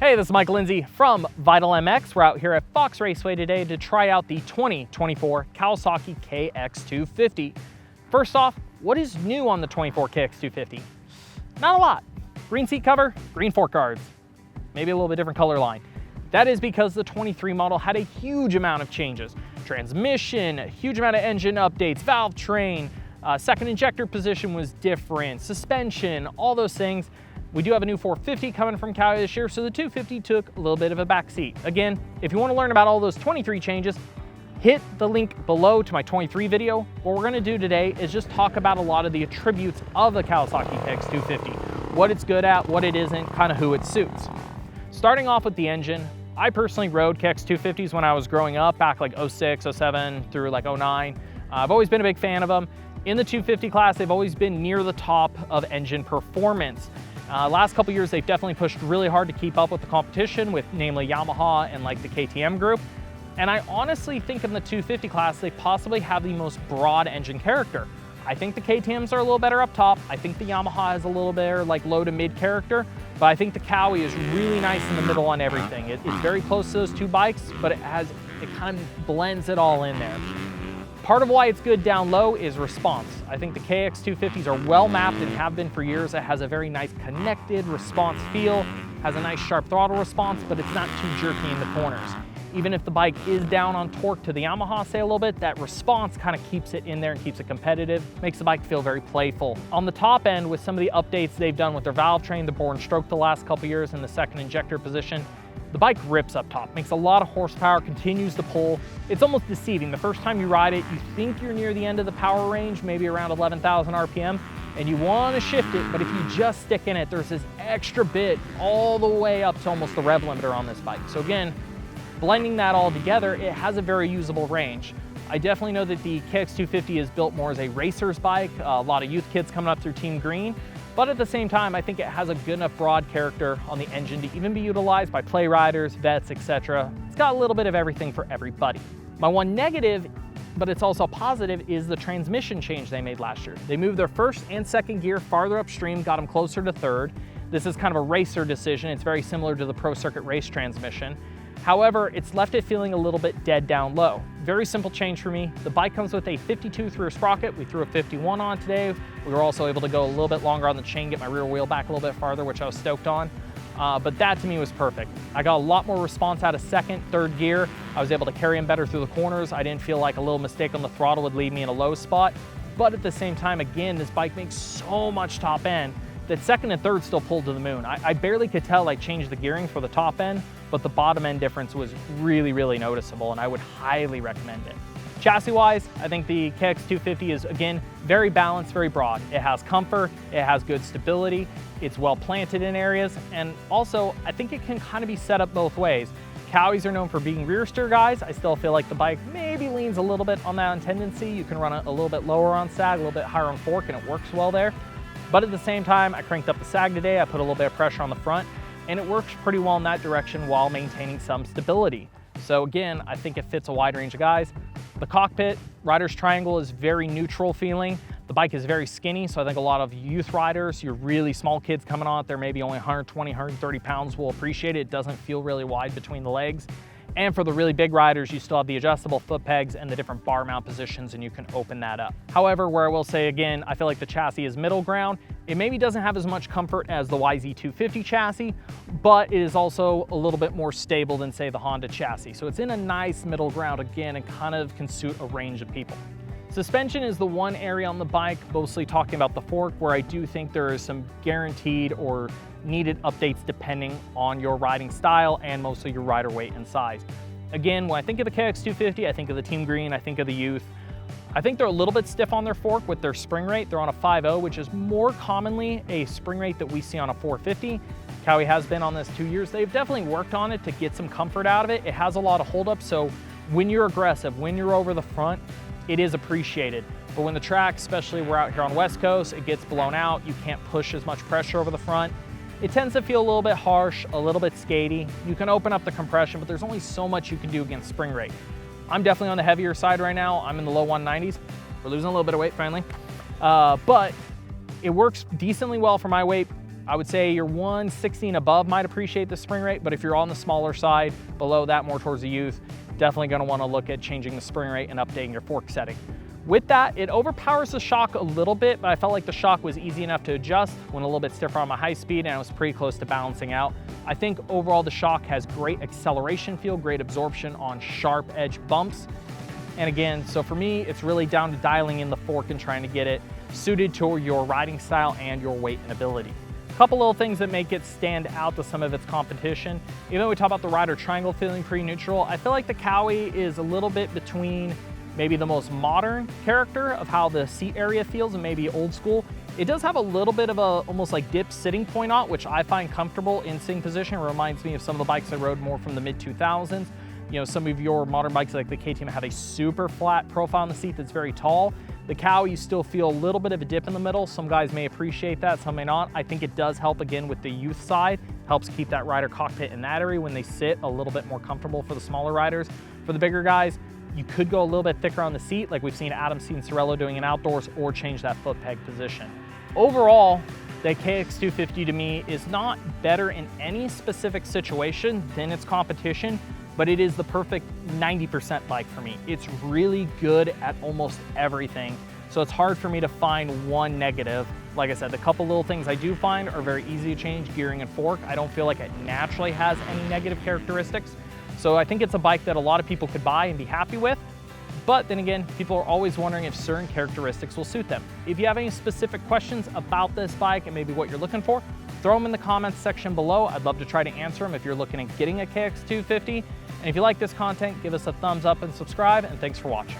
Hey, this is Mike Lindsay from Vital MX. We're out here at Fox Raceway today to try out the 2024 Kawasaki KX250. First off, what is new on the 24 KX250? Not a lot. Green seat cover, green fork guards, maybe a little bit different color line. That is because the 23 model had a huge amount of changes. Transmission, a huge amount of engine updates, valve train, second injector position was different, suspension, all those things. We do have a new 450 coming from Kawi this year, so the 250 took a little bit of a backseat. Again, if you want to learn about all those 23 changes, hit the link below to my 23 video. What we're going to do today is just talk about a lot of the attributes of the Kawasaki KX250, what it's good at, what it isn't, kind of who it suits. Starting off with the engine, I personally rode KX250s when I was growing up, back like 06, 07 through like 09. I've always been a big fan of them. In the 250 class, they've always been near the top of engine performance. Last couple years, they've definitely pushed really hard to keep up with the competition, with namely Yamaha and like the KTM group. And I honestly think in the 250 class, they possibly have the most broad engine character. I think the KTMs are a little better up top. I think the Yamaha is a little better like low to mid character, but I think the Kawi is really nice in the middle on everything. It's very close to those two bikes, but it kind of blends it all in there. Part of why it's good down low is response. I think the KX250s are well mapped and have been for years. It has a very nice connected response feel, has a nice sharp throttle response, but it's not too jerky in the corners. Even if the bike is down on torque to the Yamaha, say a little bit, that response kind of keeps it in there and keeps it competitive, makes the bike feel very playful. On the top end, with some of the updates they've done with their valve train, the bore and stroke the last couple years in the second injector position, the bike rips up top, makes a lot of horsepower, continues to pull. It's almost deceiving. The first time you ride it, you think you're near the end of the power range, maybe around 11,000 RPM, and you want to shift it, but if you just stick in it, there's this extra bit all the way up to almost the rev limiter on this bike. So again, blending that all together, it has a very usable range. I definitely know that the KX250 is built more as a racer's bike, a lot of youth kids coming up through Team Green, but at the same time, I think it has a good enough broad character on the engine to even be utilized by play riders, vets, etc. It's got a little bit of everything for everybody. My one negative, but it's also positive, is the transmission change they made last year. They moved their first and second gear farther upstream, got them closer to third. This is kind of a racer decision. It's very similar to the Pro Circuit race transmission. However, it's left it feeling a little bit dead down low. Very simple change for me. The bike comes with a 52 through sprocket. We threw a 51 on today. We were also able to go a little bit longer on the chain, get my rear wheel back a little bit farther, which I was stoked on. But that to me was perfect. I got a lot more response out of second, third gear. I was able to carry him better through the corners. I didn't feel like a little mistake on the throttle would leave me in a low spot. But at the same time, again, this bike makes so much top end that second and third still pulled to the moon. I barely could tell I changed the gearing for the top end, but the bottom end difference was really, really noticeable, and I would highly recommend it. Chassis-wise, I think the KX250 is, again, very balanced, very broad. It has comfort, it has good stability, it's well planted in areas, and also, I think it can kind of be set up both ways. Kawis are known for being rear steer guys. I still feel like the bike maybe leans a little bit on that tendency. You can run it a little bit lower on sag, a little bit higher on fork, and it works well there. But at the same time, I cranked up the sag today, I put a little bit of pressure on the front, and it works pretty well in that direction while maintaining some stability. So again, I think it fits a wide range of guys. The cockpit, rider's triangle, is very neutral feeling. The bike is very skinny, so I think a lot of youth riders, your really small kids coming on it, they're maybe only 120, 130 pounds, will appreciate it. It doesn't feel really wide between the legs. And for the really big riders, you still have the adjustable foot pegs and the different bar mount positions, and you can open that up. However, where I will say again, I feel like the chassis is middle ground. It maybe doesn't have as much comfort as the YZ250 chassis, but it is also a little bit more stable than, say, the Honda chassis. So it's in a nice middle ground again, and kind of can suit a range of people. Suspension is the one area on the bike, mostly talking about the fork, where I do think there is some guaranteed or needed updates depending on your riding style and mostly your rider weight and size. Again, when I think of the KX250, I think of the Team Green, I think of the youth. I think they're a little bit stiff on their fork with their spring rate. They're on a 5.0, which is more commonly a spring rate that we see on a 450. Kawi has been on this 2 years. They've definitely worked on it to get some comfort out of it. It has a lot of holdup, so when you're aggressive, when you're over the front, it is appreciated. But when the track, especially we're out here on West Coast, it gets blown out, you can't push as much pressure over the front. It tends to feel a little bit harsh, a little bit skatey. You can open up the compression, but there's only so much you can do against spring rate. I'm definitely on the heavier side right now. I'm in the low 190s. We're losing a little bit of weight finally. But it works decently well for my weight. I would say your 160 and above might appreciate the spring rate, but if you're on the smaller side, below that, more towards the youth, definitely gonna wanna look at changing the spring rate and updating your fork setting. With that, it overpowers the shock a little bit, but I felt like the shock was easy enough to adjust, went a little bit stiffer on my high speed, and I was pretty close to balancing out. I think overall the shock has great acceleration feel, great absorption on sharp edge bumps. And again, so for me, it's really down to dialing in the fork and trying to get it suited to your riding style and your weight and ability. A couple little things that make it stand out to some of its competition. Even though we talk about the rider triangle feeling pretty neutral, I feel like the Kawi is a little bit between maybe the most modern character of how the seat area feels and maybe old school. It does have a little bit of a almost like dip sitting point on, which I find comfortable in sitting position. It reminds me of some of the bikes I rode more from the mid 2000s. You know, some of your modern bikes like the KTM have a super flat profile on the seat that's very tall. The Kawi, you still feel a little bit of a dip in the middle. Some guys may appreciate that, some may not. I think it does help again with the youth side, helps keep that rider cockpit in that area when they sit a little bit more comfortable for the smaller riders. For the bigger guys, you could go a little bit thicker on the seat, like we've seen Adam Cianciarulo doing in outdoors, or change that foot peg position. Overall, the KX250 to me is not better in any specific situation than its competition, but it is the perfect 90% bike for me. It's really good at almost everything, so it's hard for me to find one negative. Like I said, the couple little things I do find are very easy to change, gearing and fork. I don't feel like it naturally has any negative characteristics. So I think it's a bike that a lot of people could buy and be happy with. But then again, people are always wondering if certain characteristics will suit them. If you have any specific questions about this bike and maybe what you're looking for, throw them in the comments section below. I'd love to try to answer them if you're looking at getting a KX250. And if you like this content, give us a thumbs up and subscribe, and thanks for watching.